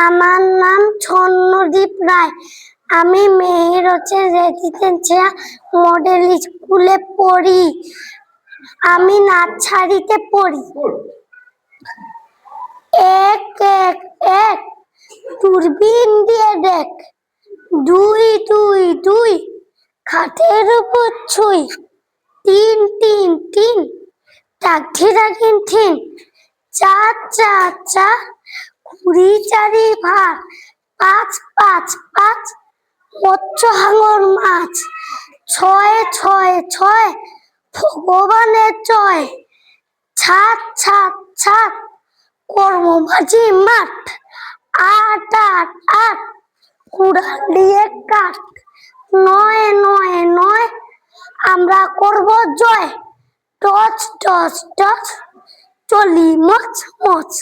আমার নাম ছন্নদীপ রায়। আমি মেহেরচে রেসিডেন্সিয়াল মডেল স্কুলে পড়ি। আমি নার্সারিতে পড়ি। এক এক এক দূরবীন দিয়ে দেখ, দুই দুই দুই খাটের উপর ছুঁই, তিন তিন তিন টাকি রাখিন ঠিন, চার চার চার কুড়ি চারি ভাগ, পাঁচ পাঁচ পাঁচ মৎস্য হাঙর মাছ, ছয় ছয় ছয় ভগবানের জয়, সাত সাত সাত কর্মবাজি মাঠ, আট আট আট কুড়াল দিয়ে কাঠ, নয় নয় নয় আমরা করব জয়, টচ টচ টচ চলি মচ মচ।